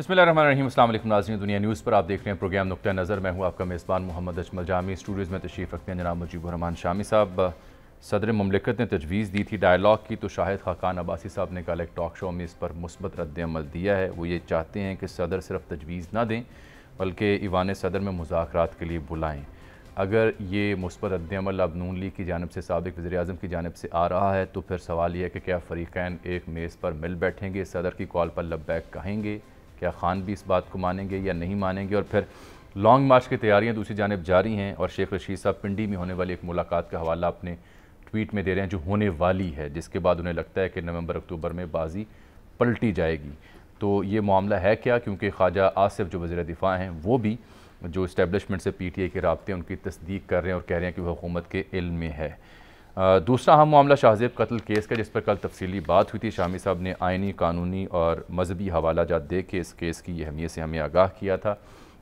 बिस्मिल्लाहिर्रहमानिर्रहीम। अस्सलाम वालेकुम नाज़रीन, दुनिया न्यूज़ पर आप देख रहे हैं प्रोग्राम नुक्ता नज़र। मैं हूँ आपका मेज़बान मोहम्मद अजमल जामी। स्टूडियोज़ में तशरीफ़ रखते हैं जनाब मुजीबुर रहमान शामी साहब। सदर मुमलिकत ने तजवीज़ दी थी डायलॉग की, तो शाहिद खाकान अब्बासी साहब ने कल एक टॉक शो में इस पर मुस्बत रद्द-ए-अमल दिया है। वो ये चाहते हैं कि सदर सिर्फ तजवीज़ ना दें बल्कि ईवान सदर में मुज़ाकरात के लिए बुलाएँ। अगर ये मुस्बत रद्द-ए-अमल अब नून लीग की जानिब से साबिक़ वज़ीर-ए-आज़म की जानिब से आ रहा है, तो फिर सवाल यह है कि क्या फ़रीक़ैन एक मेज़ पर मिल बैठेंगे, सदर की कॉल पर लब्बैक कहेंगे, क्या खान भी इस बात को मानेंगे या नहीं मानेंगे। और फिर लॉन्ग मार्च की तैयारियां दूसरी जानिब जारी हैं और शेख रशीद साहब पिंडी में होने वाली एक मुलाकात का हवाला अपने ट्वीट में दे रहे हैं जो होने वाली है, जिसके बाद उन्हें लगता है कि नवंबर अक्टूबर में बाजी पलटी जाएगी। तो ये मामला है क्या, क्योंकि ख्वाजा आसिफ जो वज़ीर दिफा हैं वो भी जो इस्टेब्लिशमेंट से PTI के राब्ते उनकी तस्दीक कर रहे हैं और कह रहे हैं कि वह हुकूमत के इल्म में है। दूसरा अहम मामला शाहज़ेब कत्ल केस का, जिस पर कल तफसीली बात हुई थी। शामी साहब ने आइनी, कानूनी और मजहबी हवाला जात दे के इस केस की अहमियत से हमें आगाह किया था,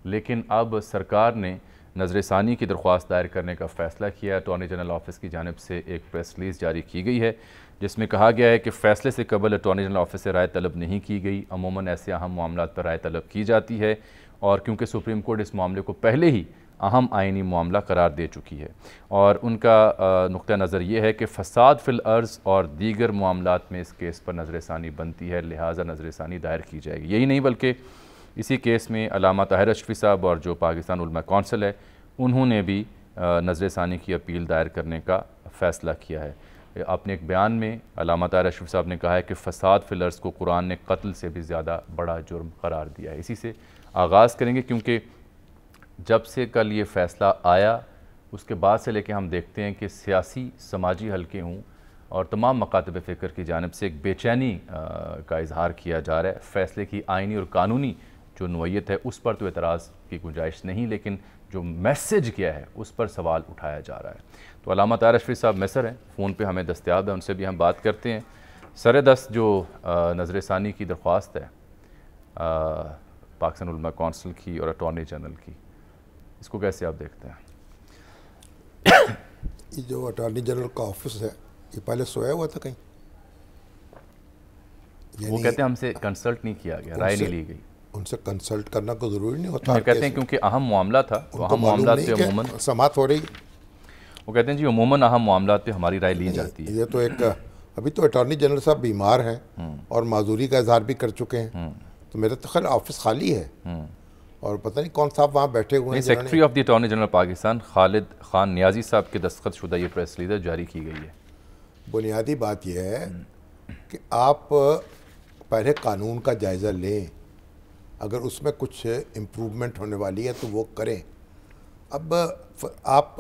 लेकिन अब सरकार ने नज़र सानी की दरख्वास्त दायर करने का फ़ैसला किया है। अटॉर्नी जनरल ऑफिस की जानिब से एक प्रेस रिलीज़ जारी की गई है जिसमें कहा गया है कि फ़ैसले से कबल अटॉर्नी जनरल ऑफिस से राय तलब नहीं की गई। अमूमन ऐसे अहम मामला पर राय तलब की जाती है और क्योंकि सुप्रीम कोर्ट इस मामले को पहले ही अहम आइनी मामला करार दे चुकी है और उनका नुक्ता नज़र ये है कि फ़साद फिल अर्ज़ और दीगर मामलात में इस केस पर नज़र सानी बनती है, लिहाजा नज़र सानी दायर की जाएगी। यही नहीं बल्कि इसी केस में अल्लामा ताहिर अशरफी साहब और जो पाकिस्तान उलमा कौंसिल है उन्होंने भी नज़र सानी की अपील दायर करने का फ़ैसला किया है। अपने एक बयान में अल्लामा ताहिर अशरफी साहब ने कहा है कि फ़साद फिल अर्ज़ को कुरान ने कत्ल से भी ज़्यादा बड़ा जुर्म करार दिया है। इसी से आगाज़ करेंगे क्योंकि जब से कल ये फ़ैसला आया उसके बाद से लेकर हम देखते हैं कि सियासी समाजी हलके हों और तमाम मकातब फ़िक्र की जानिब से एक बेचैनी का इजहार किया जा रहा है। फ़ैसले की आइनी और कानूनी जो नौयत है उस पर तो एतराज़ की गुंजाइश नहीं, लेकिन जो मैसेज किया है उस पर सवाल उठाया जा रहा है। तो अल्लामा ताहिर अशरफी साहब मिस्र हैं, फ़ोन पर हमें दस्तयाब है, उनसे भी हम बात करते हैं। सर-ए-दस्त जो नज़र सानी की दरख्वास्त है पाकिस्तान उलमा कौंसिल की और अटॉर्नी जनरल की, इसको कैसे आप देखते हैं? ये जो अटॉर्नी जनरल का ऑफिस है ये पहले सोया हुआ था कहीं? वो कहते हैं हमसे कंसल्ट नहीं किया गया, राय नहीं ली गई। उनसे कंसल्ट करना को ज़रूरी नहीं होता। वो कहते हैं क्योंकि अहम मामला था, तो अहम मामला पे अमूमन समात हो रही। वो कहते हैं जी अमूमन अहम मामला पे हमारी राय ली जाती है। ये तो एक अभी तो अटॉर्नी जनरल साहब बीमार हैं और माजूरी का इजहार भी कर चुके हैं, तो मेरा तो खैर ऑफिस खाली है और पता नहीं कौन साहब वहाँ बैठे हुए हैं। Secretary of the attorney general Pakistan Khalid Khan Niazi साहब के दस्तखत शुदा ये प्रेस रिलीज जारी की गई है। बुनियादी बात यह है कि आप पहले कानून का जायज़ा लें, अगर उसमें कुछ इम्प्रूवमेंट होने वाली है तो वो करें। अब आप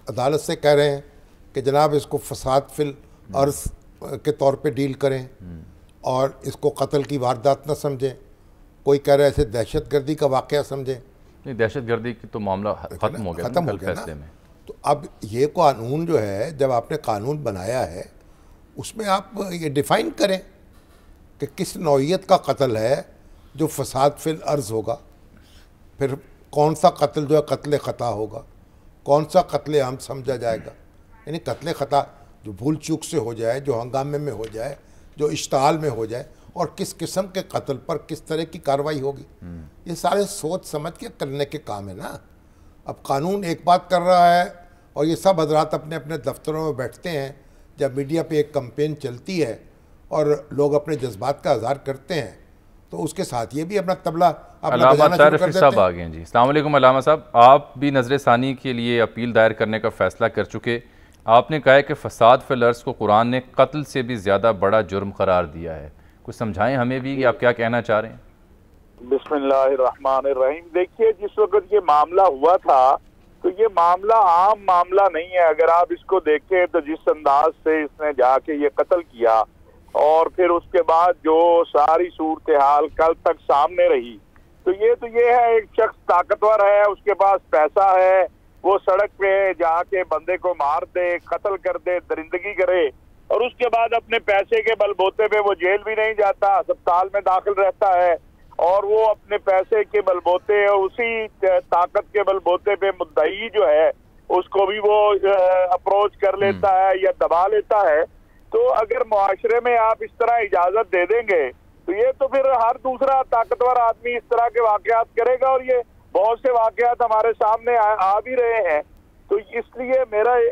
अदालत से कह रहे हैं कि जनाब इसको फसाद फिल अर्ज़ के तौर पे डील करें और इसको कत्ल की वारदात न समझें। कोई कह रहा है ऐसे दहशतगर्दी का वाक़या समझें। नहीं, दहशतगर्दी की तो मामला ख़त्म हो गया, ख़त्म हो गया फैसले में। तो अब ये कानून जो है, जब आपने कानून बनाया है उसमें आप ये डिफ़ाइन करें कि किस नौइयत का कत्ल है जो फसाद फिल अर्ज़ होगा, फिर कौन सा कत्ल जो है कत्ल ख़ता होगा, कौन सा कत्ल आम समझा जाएगा। यानी कत्ल ख़ता जो भूल चूक से हो जाए, जो हंगामे में हो जाए, जो इश्ताल में हो जाए, और किस किस्म के कत्ल पर किस तरह की कार्रवाई होगी, ये सारे सोच समझ के करने के काम है ना। अब कानून एक बात कर रहा है और ये सब हजरात अपने अपने दफ्तरों में बैठते हैं जब मीडिया पे एक कैंपेन चलती है और लोग अपने जज्बात का इज़हार करते हैं, तो उसके साथ ये भी अपना तबला अपना बजाना शुरू कर देते हैं। आ गए जी। अस्सलाम वालेकुम अल्लामा साहब, आप भी नज़र सानी के लिए अपील दायर करने का फ़ैसला कर चुके। आपने कहा है कि फ़साद फिल अर्ज़ को कुरान ने कत्ल से भी ज़्यादा बड़ा जुर्म करार दिया है। कुछ समझाएं हमें भी कि आप क्या कहना चाह रहे हैं। बिस्मिल्लाहिर्रहमानिर्रहीम। देखिए, जिस वक्त ये मामला हुआ था तो ये मामला आम मामला नहीं है। अगर आप इसको देखें तो जिस अंदाज से इसने जाके ये कत्ल किया और फिर उसके बाद जो सारी सूरत हाल कल तक सामने रही, तो ये है एक शख्स ताकतवर है, उसके पास पैसा है, वो सड़क पे जाके बंदे को मार दे, कत्ल कर दे, दरिंदगी करे और उसके बाद अपने पैसे के बलबूते पे वो जेल भी नहीं जाता, अस्पताल में दाखिल रहता है और वो अपने पैसे के बलबूते और उसी ताकत के बलबूते पे मुद्दई जो है उसको भी वो अप्रोच कर लेता है या दबा लेता है। तो अगर मुआशरे में आप इस तरह इजाजत दे देंगे तो ये तो फिर हर दूसरा ताकतवर आदमी इस तरह के वाकयात करेगा, और ये बहुत से वाकयात हमारे सामने आ भी रहे हैं। तो इसलिए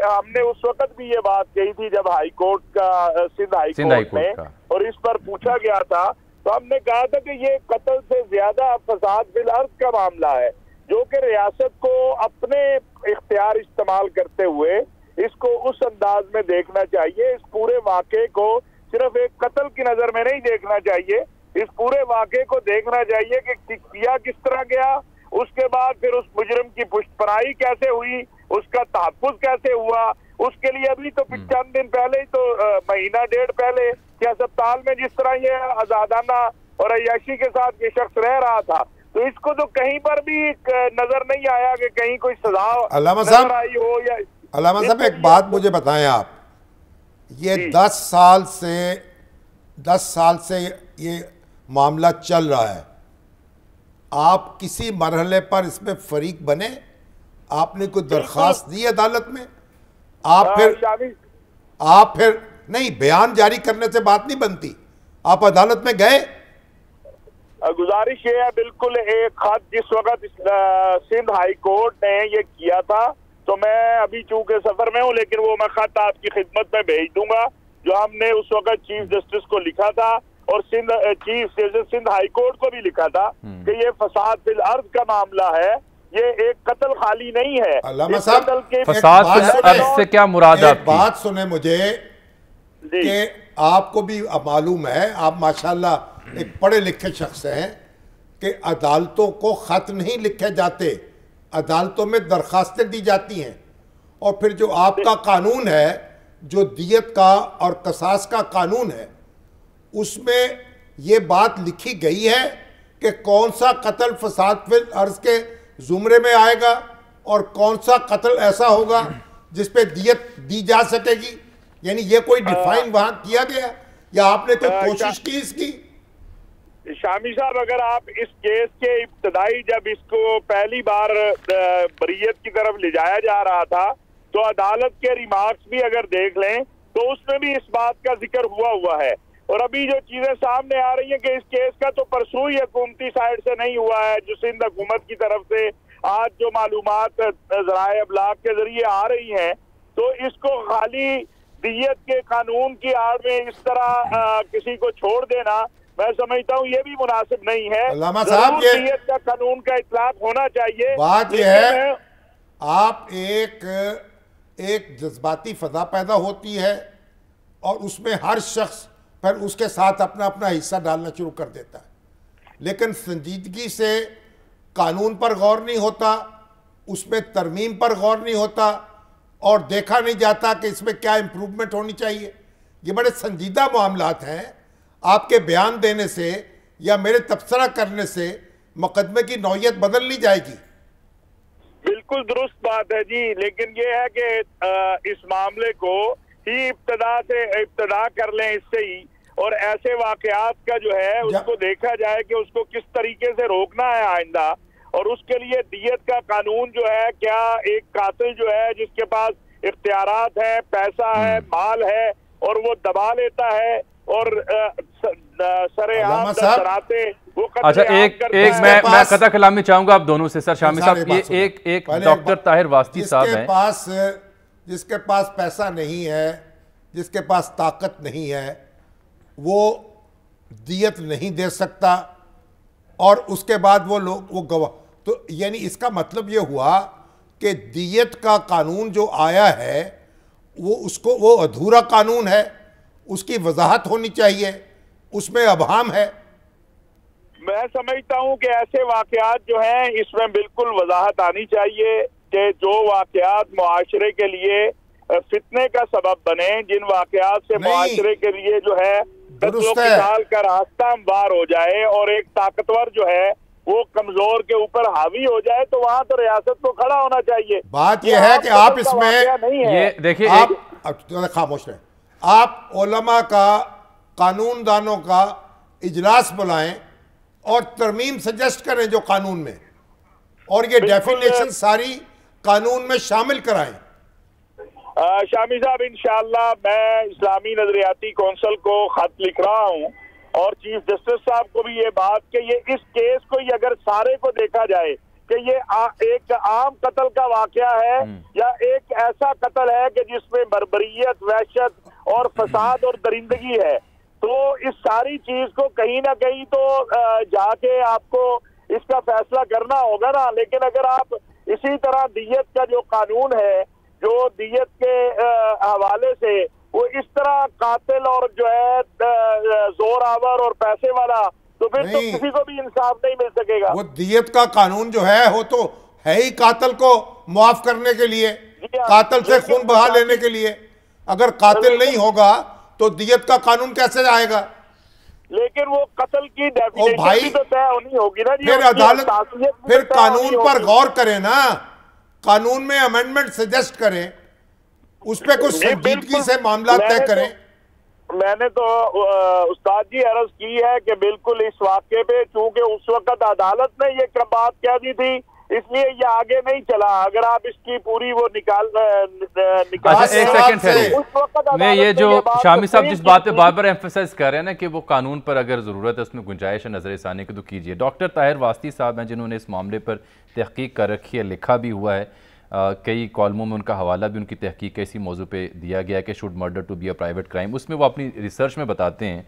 हमने उस वक्त भी ये बात कही थी जब हाई कोर्ट का सिंध हाई कोर्ट में और इस पर पूछा गया था, तो हमने कहा था कि ये कत्ल से ज्यादा फसाद फिल अर्ज का मामला है, जो कि रियासत को अपने इख्तियार इस्तेमाल करते हुए इसको उस अंदाज में देखना चाहिए। इस पूरे वाक़े को सिर्फ एक कत्ल की नजर में नहीं देखना चाहिए, इस पूरे वाक़े को देखना चाहिए कि किया किस तरह गया, उसके बाद फिर उस मुजरिम की पुष्टपनाही कैसे हुई, उसका तहफ़्फ़ुज़ कैसे हुआ। उसके लिए अभी तो चंद दिन पहले ही तो महीना डेढ़ पहले कि अस्पताल में जिस तरह ये आजादाना और अय्याशी के साथ ये शख्स रह रहा था, तो इसको तो कहीं पर भी नजर नहीं आया कि कहीं कोई सजा नजर आई हो। या अल्लामा साहब एक बात मुझे बताएं आप, ये 10 साल से ये मामला चल रहा है, आप किसी मरहले पर इसमें फरीक बने? आपने कोई दरख्वास्त दी अदालत में? आप फिर नहीं, बयान जारी करने से बात नहीं बनती, आप अदालत में गए? गुजारिश ये है, बिल्कुल एक खत जिस वक्त सिंध हाई कोर्ट ने ये किया था, तो मैं अभी चूंकि सफर में हूँ, लेकिन वो मैं खत आपकी खिदमत में भेज दूंगा जो हमने उस वक्त चीफ जस्टिस को लिखा था और chief justice Sindh high court को भी लिखा था कि ये फसाद फिल अर्ज का मामला है, ये एक कत्ल खाली नहीं है। अल्लामा साहब, फसाद फिल अर्ज से क्या मुराद है? बात सुने मुझे कि आपको भी मालूम है, आप माशाल्लाह एक पढ़े लिखे शख्स हैं, कि अदालतों को खत नहीं लिखे जाते, अदालतों में दरखास्तें दी जाती हैं, और फिर जो आपका कानून है, जो दियत का और कसास का कानून है, उसमें ये बात लिखी गई है कि कौन सा कत्ल फसाद फिल अर्ज के जुमरे में आएगा और कौन सा कत्ल ऐसा होगा जिस पे दियत दी जा सकेगी। यानी ये कोई डिफाइन वहां किया गया या आपने कोई कोशिश की इसकी? शामी साहब, अगर आप इस केस के इब्तदाई जब इसको पहली बार बरीयत की तरफ ले जाया जा रहा था, तो अदालत के रिमार्क्स भी अगर देख लें तो उसमें भी इस बात का जिक्र हुआ है। और अभी जो चीजें सामने आ रही हैं कि इस केस का तो परसों ही हुकूमती साइड से नहीं हुआ है, जो सिंध हुकूमत की तरफ से आज जो मालूमात ज़राए अबलाग के जरिए आ रही हैं, तो इसको खाली दियत के कानून की आड़ में इस तरह किसी को छोड़ देना, मैं समझता हूँ ये भी मुनासिब नहीं है। अल्लामा साहब, ये दियत का कानून का इतलाक होना चाहिए। बात यह है, आप एक जज्बाती फजा पैदा होती है और उसमें हर शख्स फिर उसके साथ अपना अपना हिस्सा डालना शुरू कर देता है, लेकिन संजीदगी से कानून पर गौर नहीं होता, उसमें तरमीम पर गौर नहीं होता और देखा नहीं जाता कि इसमें क्या इम्प्रूवमेंट होनी चाहिए। ये बड़े संजीदा मामलात हैं, आपके बयान देने से या मेरे तबसरा करने से मुकदमे की नौयत बदल नहीं जाएगी। बिल्कुल दुरुस्त बात है जी, लेकिन ये है कि इस मामले को ही इब्तदा कर लें इससे ही, और ऐसे वाकयात का जो है उसको देखा जाए कि उसको किस तरीके से रोकना है आइंदा, और उसके लिए दियत का कानून जो है, क्या एक कातिल जो है जिसके पास इख्तियारात है, पैसा है, माल है, और वो दबा लेता है और सरेआम डराते वो अच्छा, एक मैं कथा कलामी चाहूंगा आप दोनों से। सर शामी साहब, ये एक डॉक्टर ताहिर वास्ती साहब हैं, जिसके पास पैसा नहीं है, जिसके पास ताकत नहीं है, वो दियत नहीं दे सकता, और उसके बाद वो लोग वो गवाह, तो यानी इसका मतलब ये हुआ कि दियत का कानून जो आया है वो अधूरा कानून है, उसकी वजाहत होनी चाहिए, उसमें अभाम है। मैं समझता हूं कि ऐसे वाकयात जो हैं इसमें बिल्कुल वजाहत आनी चाहिए कि जो वाकयात मुआशरे के लिए फितने का सबब बने, जिन वाकयात से मुआशरे के लिए जो है कत्ल का रास्ता हमवार हो जाए और एक ताकतवर जो है वो कमजोर के ऊपर हावी हो जाए, तो वहां तो रियासत को खड़ा होना चाहिए। बात यह है कि आप इसमें नहीं है, ये देखिए, आप खामोश रहें, आप उलमा का, कानूनदानों का इजलास बुलाएं और तरमीम सजेस्ट करें जो कानून में, और ये डेफिनेशन सारी कानून में शामिल कराएं। शामी साहब, इंशाअल्लाह मैं इस्लामी नजरियाती कौंसिल को खत लिख रहा हूँ और चीफ जस्टिस साहब को भी ये बात कि ये इस केस को ही अगर सारे को देखा जाए कि ये एक आम कत्ल का वाकया है या एक ऐसा कत्ल है कि जिसमें बर्बरियत, वहशत और फसाद और दरिंदगी है, तो इस सारी चीज को कहीं ना कहीं तो जाके आपको इसका फैसला करना होगा ना। लेकिन अगर आप इसी तरह दियत का जो कानून है, जो दियत के हवाले से वो इस तरह कातिल और जो है जोर आवर और पैसे वाला, तो फिर तो किसी को भी इंसाफ नहीं मिल सकेगा। वो दियत का कानून जो है वो तो है ही कातिल को मुआफ करने के लिए, कातिल से खून बहा लेने के लिए। अगर कातिल नहीं होगा तो दियत का कानून कैसे आएगा? लेकिन वो कत्ल की डेफिनेशन भी तो तय होनी होगी ना जी। फिर अदालत, फिर कानून पर गौर करें ना, कानून में अमेंडमेंट सजेस्ट करें, उस पर कुछ संजीदगी से मामला तय करें। मैंने तो उस्ताद जी अर्ज की है कि बिल्कुल इस वाक़े पे, चूंकि उस वक्त अदालत ने ये बात कह दी थी, इसलिए ये आगे नहीं चला। अगर आप इसकी पूरी वो निकाल अच्छा, एक सेकंड ठहरिए। मैं ये जो शामी साहब जिस बात पे बार बार एम्फेसाइज कर रहे हैं ना कि वो कानून पर अगर ज़रूरत है, उसमें गुंजाइश है नजर षानी की, तो कीजिए। डॉक्टर ताहिर वास्ती साहब हैं जिन्होंने इस मामले पर तहकीक कर रखी है, लिखा भी हुआ है, कई कॉलमों में उनका हवाला भी उनकी तहकीक का इसी मौजू पे दिया गया है कि should murder to be a private crime. उसमें वो अपनी रिसर्च में बताते हैं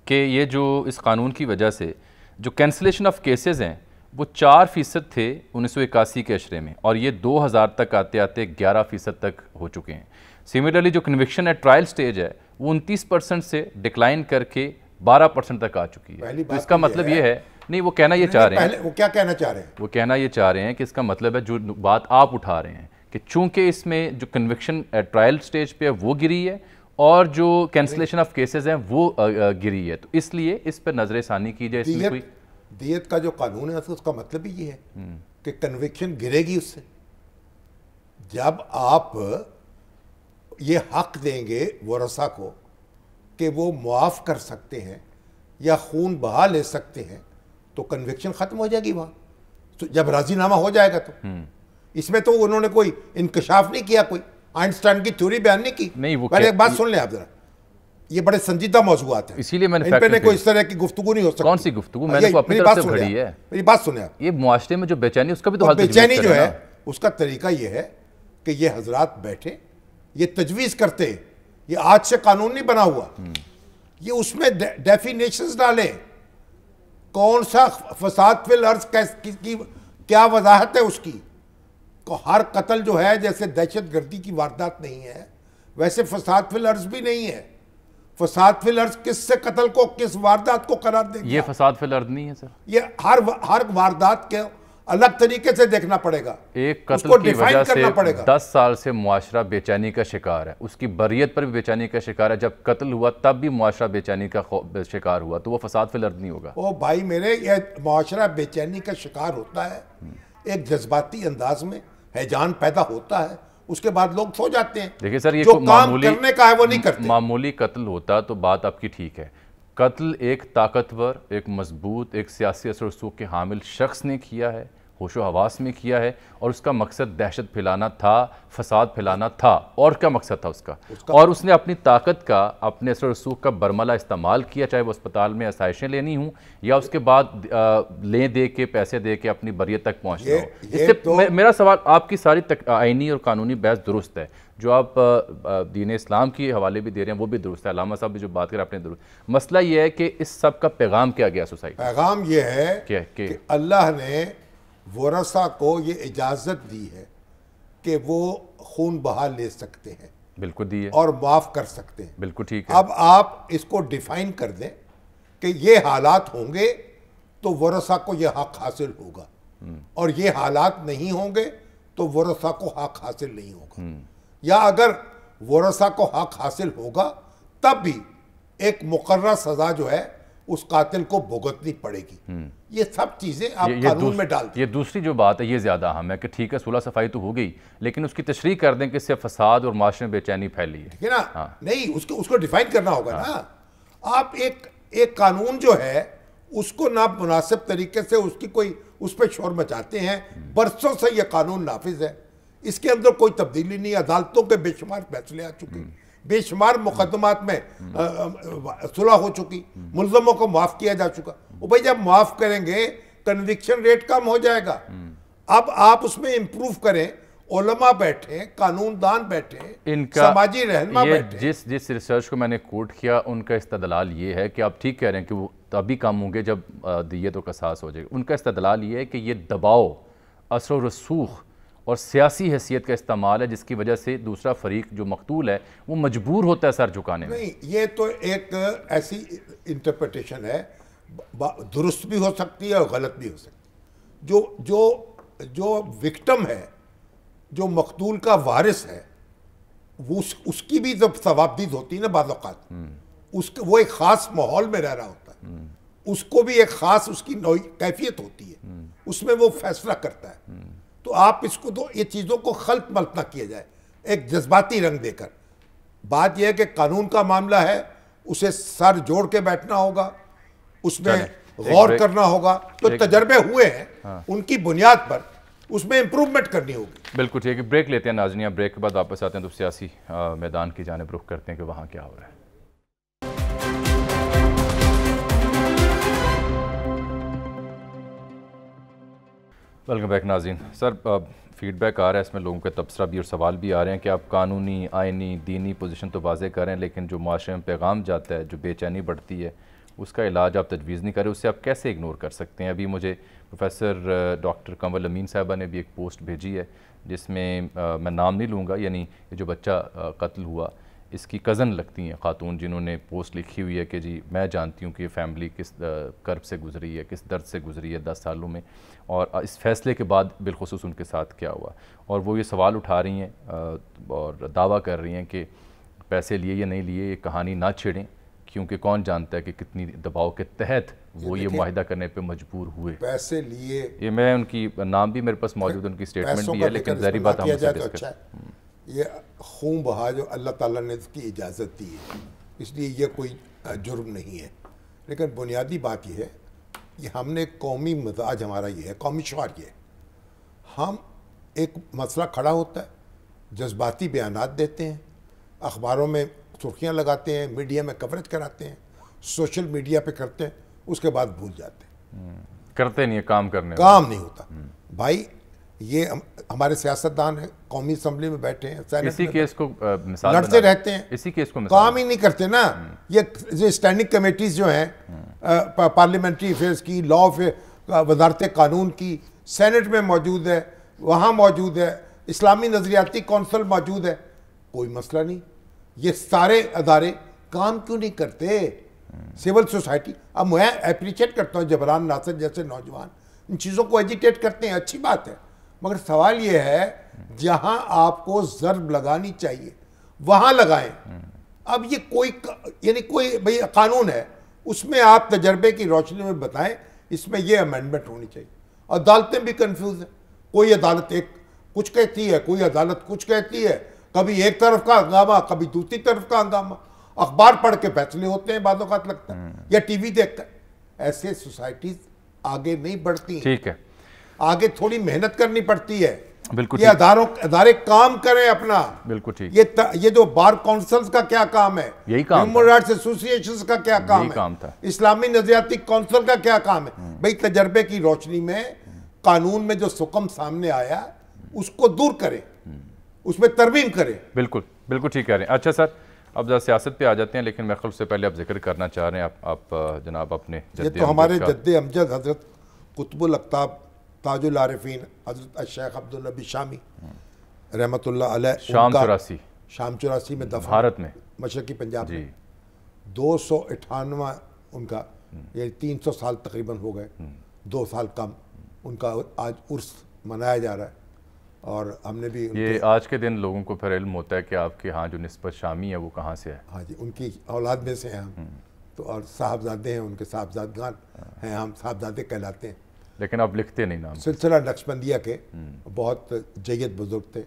कि ये जो इस कानून की वजह से जो कैंसलेशन ऑफ केसेस हैं वो 4% थे 1981 के अशरे में, और ये 2000 तक आते आते 11% तक हो चुके हैं। सिमिलरली जो कन्विक्शन है ट्रायल स्टेज है वो 29% से डिक्लाइन करके 12% तक आ चुकी है। तो इसका मतलब ये है, नहीं वो कहना ये चाह रहे हैं, वो क्या कहना चाह रहे हैं? वो कहना ये चाह रहे हैं कि इसका मतलब है जो बात आप उठा रहे हैं कि चूंकि इसमें जो कन्विक्शन ट्रायल स्टेज पे है वो गिरी है और जो कैंसलेशन ऑफ केसेस हैं वो गिरी है, तो इसलिए इस पर नजर षानी की जाए। इसमें कोई दियत का जो कानून है उसका मतलब ही ये है कि कन्विक्शन गिरेगी उससे। जब आप ये हक देंगे वरसा को कि वो मुआफ कर सकते हैं या खून बहा ले सकते हैं, तो कन्विक्शन खत्म हो जाएगी वहां। तो जब राजीनामा हो जाएगा तो इसमें तो उन्होंने कोई इंकशाफ नहीं किया, कोई आइंस्टाइन की थ्योरी बयान नहीं की। नहीं, वो एक बात सुन लें आप जरा, ये बड़े संजीदा मौजूद है, इसीलिए मैंने इन पे कोई इस तरह की गुफ्तगू नहीं हो सकती। कौन सी गुफ्तगू? मैंने अपनी तरफ से पढ़ी है। मेरी बात सुने आप। ये मुआशरे में जो बेचैनी, उसका भी तो हाल बेचैनी जो है उसका तरीका ये है कि ये हजरात बैठे, ये तजवीज़ करते, ये आज से कानून नहीं बना हुआ, ये उसमें डेफिनेशंस डाले, कौन सा फसाद फिल अर्ज की क्या वजाहत है उसकी। हर कत्ल जो है जैसे दहशत गर्दी की वारदात नहीं है, वैसे फसाद फिल अर्ज भी नहीं है। फसाद फिल अर्ज किससे कत्ल को, किस वारदात को करार देगा? ये फसाद फिल अर्ज नहीं है सर, ये हर वारदात के अलग तरीके से देखना पड़ेगा। एक कत्ल की वजह से 10 साल से मुआशरा बेचैनी का शिकार है, उसकी बरियत पर भी बेचैनी का शिकार है। जब कत्ल हुआ तब भी मुआशरा बेचैनी का शिकार हुआ, तो वो फसाद फिल अर्ज नहीं होगा। ओ भाई मेरे, ये मुआशरा बेचैनी का शिकार होता है, एक जज्बाती अंदाज में हैजान पैदा होता है, उसके बाद लोग सो जाते हैं। देखिए सर, ये जो काम करने का है वो नहीं करते। मामूली कत्ल होता तो बात आपकी ठीक है। कत्ल एक ताकतवर, एक मजबूत, एक सियासी असर रसूख के हामिल शख्स ने किया है, होशो हवास में किया है, और उसका मकसद दहशत फैलाना था, फसाद फैलाना था। और क्या मकसद था उसका? और उसने अपनी ताकत का, अपने असर रसूख का बरमला इस्तेमाल किया, चाहे वो अस्पताल में आसाइशें लेनी हूँ या उसके बाद ले दे के, पैसे दे के अपनी बरियत तक पहुँचना हो। इससे तो मेरा सवाल, आपकी सारी आइनी और कानूनी बहस दुरुस्त है, जो आप दीन इस्लाम के हवाले भी दे रहे हैं वो भी दुरुस्त है, अलामा साहब भी जो बात करें आपने दुरुस्त। मसला ये है कि इस सब का पैगाम क्या गया सोसाइटी? पैगाम ये है कि अल्लाह ने वरसा को ये इजाज़त दी है कि वो खून बहा ले सकते हैं, बिल्कुल दी है, और माफ़ कर सकते हैं, बिल्कुल ठीक है। अब आप इसको डिफाइन कर दें कि ये हालात होंगे तो वरसा को ये हक हासिल होगा, और ये हालात नहीं होंगे तो वरसा को हक हासिल नहीं होगा। या अगर वरसा को हक हासिल होगा तब भी एक मुकर्रर सज़ा जो है उस कातिल को भुगतनी पड़ेगी। ये सब चीजें आप कानून में डाल दें। ये दूसरी जो बात है ये ज्यादा अहम है कि ठीक है सुलह सफाई तो हो गई, लेकिन उसकी तशरीह कर दें कि इससे फसाद और माशरे में बेचैनी फैली है, ठीक है ना? हाँ। नहीं, उसको डिफाइन करना होगा। हाँ। ना आप एक कानून जो है उसको ना मुनासिब तरीके से उसकी कोई उस पर शोर मचाते हैं। बरसों से यह कानून नाफिज है, इसके अंदर कोई तब्दीली नहीं, अदालतों के बेशुमार फैसले आ चुके हैं, बेशुमार मुकदमात में सुलह हो चुकी, मुलजमों को माफ किया जा चुका। वो भाई जब माफ करेंगे कन्विक्शन रेट कम हो जाएगा। अब आप उसमें इंप्रूव करें, उलमा बैठे, कानूनदान बैठे, इनका समाजी रहनुमा बैठे। जिस रिसर्च को मैंने कोट किया उनका इस्तदलाल ये है कि आप ठीक कह रहे हैं कि वो तभी कम होंगे जब दियत व कसास हो जाएगी। उनका इस्तदलाल ये है कि ये दबाव, असर व रसूख और सियासी हैसियत का इस्तेमाल है जिसकी वजह से दूसरा फरीक जो मकतूल है वो मजबूर होता है सर झुकाने में। नहीं, ये तो एक ऐसी इंटरप्रिटेशन है, दुरुस्त भी हो सकती है और गलत भी हो सकती है। जो विक्टिम है, जो मकतूल का वारिस है, वो उसकी भी जब सवाबदीद होती है ना बाज़ औक़ात, उसके वो एक ख़ास माहौल में रह रहा होता है, उसको भी एक ख़ास उसकी कैफियत होती है, उसमें वो फैसला करता है। तो आप इसको तो ये चीज़ों को खल्त मल्त ना किया जाए एक जज्बाती रंग देकर। बात यह है कि कानून का मामला है, उसे सर जोड़ के बैठना होगा, उसमें गौर करना होगा। तो तजर्बे हुए हैं, उनकी बुनियाद पर उसमें इंप्रूवमेंट करनी होगी। बिल्कुल ठीक है। ब्रेक लेते हैं नाज़रीन, ब्रेक के बाद वापस आते हैं तो सियासी मैदान की जानिब रुख करते हैं कि वहाँ क्या हो रहा है। वेलकम बैक नाज़रीन। सर फीडबैक आ रहा है, इसमें लोगों के तबसरा भी और सवाल भी आ रहे हैं कि आप कानूनी, आइनी, दीनी पोजीशन तो वाज़े करें, लेकिन जो माशरे में पैगाम जाता है, जो बेचैनी बढ़ती है, उसका इलाज आप तजवीज़ नहीं करें, उससे आप कैसे इग्नोर कर सकते हैं। अभी मुझे प्रोफेसर डॉक्टर कंवल अमीन साहबा ने भी एक पोस्ट भेजी है जिसमें मैं नाम नहीं लूँगा, यानी ये जो बच्चा कत्ल हुआ इसकी कज़न लगती हैं खातून, जिन्होंने पोस्ट लिखी हुई है कि जी मैं जानती हूँ कि ये फैमिली किस कर्ब से गुजरी है, किस दर्द से गुजरी है 10 सालों में, और इस फैसले के बाद बिलखुसूस उनके साथ क्या हुआ। और वो ये सवाल उठा रही हैं और दावा कर रही हैं कि पैसे लिए या नहीं लिए ये कहानी ना छेड़ें, क्योंकि कौन जानता है कि कितनी दबाव के तहत वो ये मुआहिदा करने पे मजबूर हुए। पैसे लिए, ये मैं उनकी नाम भी मेरे पास मौजूद, उनकी स्टेटमेंट भी है, लेकिन ज़ाहिर बात हम उसे डिस्कस ये खून बहा जो अल्लाह ताला ने इसकी इजाज़त दी है, इसलिए ये कोई जुर्म नहीं है। लेकिन बुनियादी बात यह है कि हमने कौमी मिजाज, हमारा ये है, कौमी शुआर ये है, हम एक मसला खड़ा होता है, जज्बाती बयानात देते हैं, अखबारों में सुर्खियाँ लगाते हैं, मीडिया में कवरेज कराते हैं, सोशल मीडिया पे करते हैं, उसके बाद भूल जाते हैं, करते नहीं है, काम नहीं होता। भाई ये हमारे सियासतदान हैं, कौमी असम्बली में बैठे हैं, इसी केस को मिसाल लड़ते रहते हैं, इसी केस को काम ही नहीं करते ना। ये स्टैंडिंग कमेटीज जो हैं पार्लियामेंट्री अफेयर्स की, लॉ वजारत कानून की, सेनेट में मौजूद है, वहाँ मौजूद है, इस्लामी नजरियाती कौंसिल मौजूद है, कोई मसला नहीं। ये सारे अदारे काम क्यों नहीं करते? सिविल सोसाइटी, अब मैं अप्रिशिएट करता हूँ जबरान नासिर जैसे नौजवान इन चीज़ों को एजिटेट करते हैं, अच्छी बात है, मगर सवाल ये है जहां आपको ज़र्ब लगानी चाहिए वहां लगाएं। अब ये कोई यानी कोई भाई कानून है, उसमें आप तजर्बे की रोशनी में बताएं इसमें ये अमेंडमेंट होनी चाहिए। अदालतें भी कंफ्यूज हैं, कोई अदालत एक कुछ कहती है, कोई अदालत कुछ कहती है, कभी एक तरफ का हंगामा, कभी दूसरी तरफ का हंगामा, अखबार पढ़ के फैसले होते हैं बातों का लगता है, या टीवी देखकर। ऐसे सोसाइटीज आगे नहीं बढ़ती। ठीक है, आगे थोड़ी मेहनत करनी पड़ती है। बिल्कुल, ये अदारे काम करें अपना। बिल्कुल ठीक। ये जो बार काउंसिल्स का क्या काम है, यही काम, ह्यूमन राइट्स एसोसिएशंस का क्या काम है, काम था। इस्लामी नजरियाती कौंसिल का क्या काम है। भाई तजर्बे की रोशनी में कानून में जो सुकम सामने आया उसको दूर करें, उसमें तरमीम करें। बिल्कुल बिल्कुल ठीक कह रहे हैं। अच्छा सर, अब जरा सियासत पे आ जाते हैं, लेकिन मैं ख्याल से पहले आप जिक्र करना चाह रहे हैं आप जनाब अपने ये तो हमारे जद्दे अमजद हजरत कुतुबुल अख्ताब ताजुल आरिफीन हजरत शेख अब्दुल नबी शामी रहमतुल्लाह अलैह, शाम 84 में दफन, भारत में मशरकी पंजाब में, 298वां उनका, ये 300 साल तकरीबन हो गए, 2 साल कम उनका आज उर्स मनाया जा रहा है। और हमने भी ये आज के दिन लोगों को फिर इल्म होता है कि आपके यहाँ जो निस्बत शामी है वो कहाँ से है। हाँ जी, उनकी औलाद में से हैं हम तो, और साहबजादे हैं, उनके साहबजादगान हैं, हम साहबजादे कहलाते हैं। लेकिन आप लिखते नहीं नाम। सिलसिला नक्शबंदिया के बहुत जय्यद बुजुर्ग थे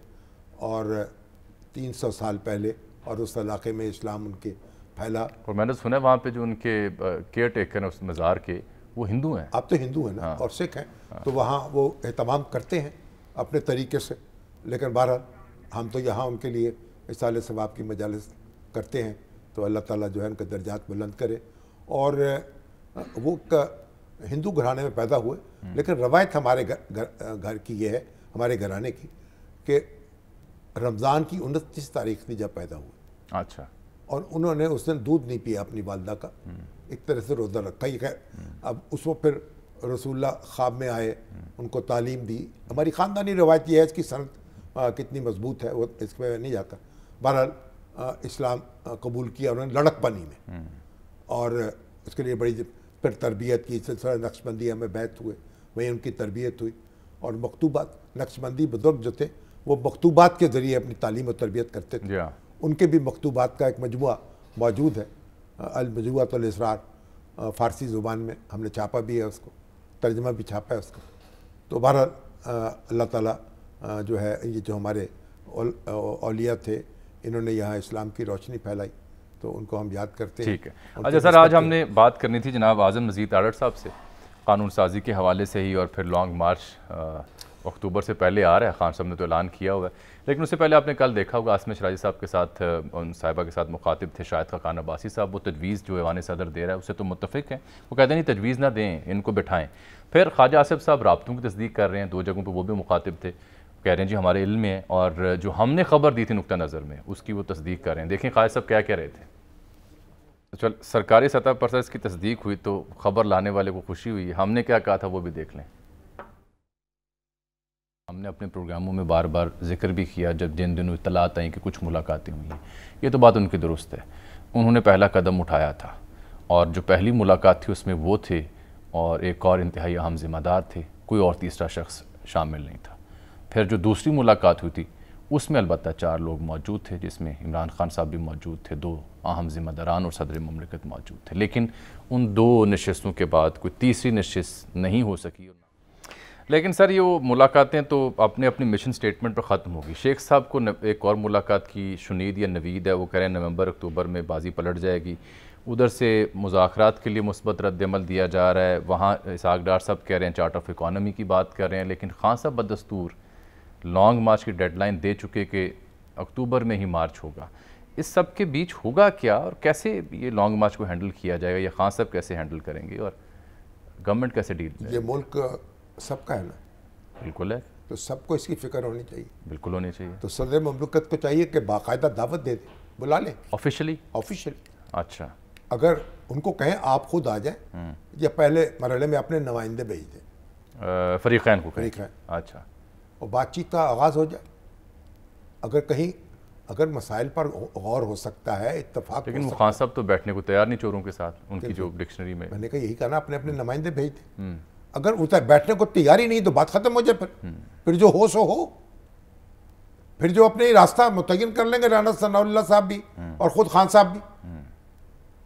और 300 साल पहले और उस इलाके में इस्लाम उनके फैला। और मैंने सुना वहाँ पे जो उनके केयर टेकर हैं उस मज़ार के, वो हिंदू हैं। आप तो हिंदू हैं ना, और सिख हैं, तो वहाँ वो एहतमाम करते हैं अपने तरीके से। लेकिन बहरहाल हम तो यहाँ उनके लिए इसाले सवाब की मजालिस करते हैं तो अल्लाह ताला जो है उनके दर्जात बुलंद करे। और वो हिंदू घराने में पैदा हुए, लेकिन रवायत हमारे घर की ये है, हमारे घराने की, कि रमज़ान की 29 तारीख थी जब पैदा हुए। अच्छा। और उन्होंने उस दिन दूध नहीं पिया अपनी वालदा का, एक तरह से रोज़ा रखा ही। खैर अब उसमें फिर रसूलुल्लाह ख्वाब में आए, उनको तालीम दी। हमारी ख़ानदानी रवायत यह है, इसकी सनद कितनी मजबूत है वो इसमें नहीं जाता। बहरहाल इस्लाम कबूल किया उन्होंने लड़कपनी में, और उसके लिए बड़ी फिर तरबियत की। सिलसिला नक्शबंदिया में बैत हुए, वहीं उनकी तरबियत हुई। और मकतूबात, नक्शबंदी बुजुर्ग जो थे वो मकतूबात के ज़रिए अपनी तालीम और तरबियत करते थे। उनके भी मकतूबात का एक मजमुआ मौजूद है, अल-मजमुअतुल इसरार, फ़ारसी ज़ुबान में हमने छापा भी है, उसको तर्जमा भी छापा है उसका। तो बहरहाल अल्लाह ताला जो है, ये जो हमारे औलिया थे, इन्होंने यहाँ इस्लाम की रोशनी फैलाई, तो उनको हम याद करते हैं। ठीक है। अच्छा सर, आज हमने बात करनी थी जनाब आज़म मजीद आड़र साहब से, कानून साजी के हवाले से ही, और फिर लॉन्ग मार्च अक्टूबर से पहले आ रहा है, खान साहब ने तो ऐलान किया हुआ है। लेकिन उससे पहले आपने कल देखा होगा आसम शराजी साहब के साथ, उन साहिबा के साथ मुखातिब थे शाहिद खाकान अब्बासी साहब। वो तजवीज़ जो ऐवान सदर दे रहा है उससे तो मुत्तफ़िक हैं, वो कहते हैं नहीं तजवीज़ ना दें, इनको बिठाएं। फिर ख्वाजा आसिफ साहब राब्तों की तस्दीक कर रहे हैं, 2 जगहों पर वो भी मुखातिब थे, कह रहे हैं जी हमारे इल्म में है, और जो हमने खबर दी थी नुक्ता नज़र में उसकी वो तस्दीक कर रहे हैं। देखें ख्वाजा साहब क्या कह रहे थे। चल, सरकारी सतह पर सर इसकी तस्दीक हुई तो खबर लाने वाले को खुशी हुई, हमने क्या कहा था वो भी देख लें। हमने अपने प्रोग्रामों में बार बार जिक्र भी किया, जब जिन दिनों इत्तलात आई कि कुछ मुलाकातें हुई हैं, ये तो बात उनकी दुरुस्त है, उन्होंने पहला कदम उठाया था, और जो पहली मुलाकात थी उसमें वो थे, और एक और इंतहाई अहम ज़िम्मेदार थे, कोई और तीसरा शख्स शामिल नहीं था। फिर जो दूसरी मुलाकात हुई थी उसमें अलबत्ता 4 लोग मौजूद थे, जिसमें इमरान खान साहब भी मौजूद थे, 2 अहम ज़िम्मेदारान और सदर मुमलिकत मौजूद थे। लेकिन उन 2 नशिस्तों के बाद कोई तीसरी नशिस्त नहीं हो सकी। लेकिन सर ये वो मुलाकातें तो अपने अपनी मिशन स्टेटमेंट पर ख़त्म होगी। शेख साहब को एक और मुलाकात की शुनीद या नवीद है, वो कह रहे हैं नवंबर अक्टूबर में बाजी पलट जाएगी। उधर से मुज़ाकरात के लिए मुस्बत रद्द-ए-अमल दिया जा रहा है, वहाँ इसहाक डार साहब कह रहे हैं चार्ट ऑफ इकॉनमी की बात कर रहे हैं, लेकिन खान साहब बदस्तूर लॉन्ग मार्च की डेडलाइन दे चुके कि अक्टूबर में ही मार्च होगा। इस सब के बीच होगा क्या, और कैसे ये लॉन्ग मार्च को हैंडल किया जाएगा, या खान साहब कैसे हैंडल करेंगे, और गवर्नमेंट कैसे डील करेगी? ये मुल्क सबका है ना। बिल्कुल है, तो सबको इसकी फिक्र होनी चाहिए। बिल्कुल होनी चाहिए। तो सदर मुमलिकत को चाहिए कि बाकायदा दावत दे दे, बुला लें ऑफिशियली। अच्छा, अगर उनको कहें आप खुद आ जाएं, या पहले मरहले में अपने नुमाइंदे भेज दें फरीक़ैन को कहें। अच्छा, और बातचीत का आगाज़ हो जाए। अगर कहीं अगर मसाइल पर गौर हो सकता है, इत्तेफाक। लेकिन वो खान साहब तो बैठने को तैयार नहीं चोरों के साथ, उनकी जो डिक्शनरी में। मैंने कहा यही कहा ना, अपने अपने नुमाइंदे भेज दें। अगर उसे बैठने को तैयार ही नहीं तो बात खत्म हो जाए। फिर जो हो सो हो, फिर जो अपने रास्ता मुतय्यन कर लेंगे राना सनाउल्लाह साहब भी और खुद खान साहब भी,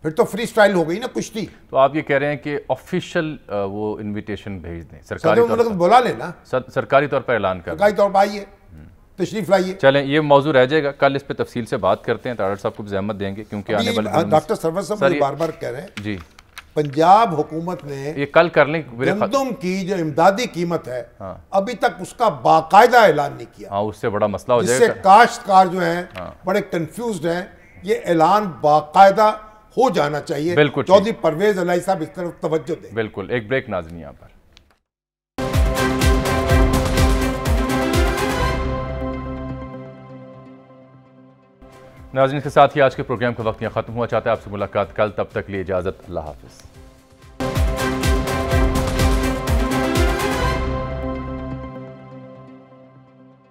फिर तो फ्री स्टाइल हो गई ना कुश्ती। तो आप ये कह रहे हैं कि ऑफिशियल वो इनविटेशन भेज दें, सरकारी तौर पर बुला लेना, सरकारी तौर पर ऐलान कर, सरकारी तौर पर आइए, तशरीफ लाइए। चलें, ये मौजूद रह जाएगा, कल इस पे तफसील से बात करते हैं। तारड़ साहब को भी ज़हमत देंगे, क्योंकि आने वाले डॉक्टर सरवर साहब बार बार कह रहे हैं जी, पंजाब हुकूमत ने ये कल कर लें, गंदम की जो इमदादी कीमत है अभी तक उसका बाकायदा ऐलान नहीं किया। हाँ, उससे बड़ा मसला हो जाएगा। जिससे काश्तकार जो हैं बड़े कंफ्यूज्ड हैं। ये ऐलान बाकायदा हो जाना चाहिए। बिल्कुल, चौधरी परवेज अलाई साहब इस तरफ तवज्जो दें। बिल्कुल। एक ब्रेक नाज़रीन यहाँ पर। नाज़रीन के साथ ही आज के प्रोग्राम का वक्त यहाँ ख़त्म हुआ। चाहता है आपसे मुलाकात कल, तब तक लिए इजाज़त, अल्लाह हाफ़िज़।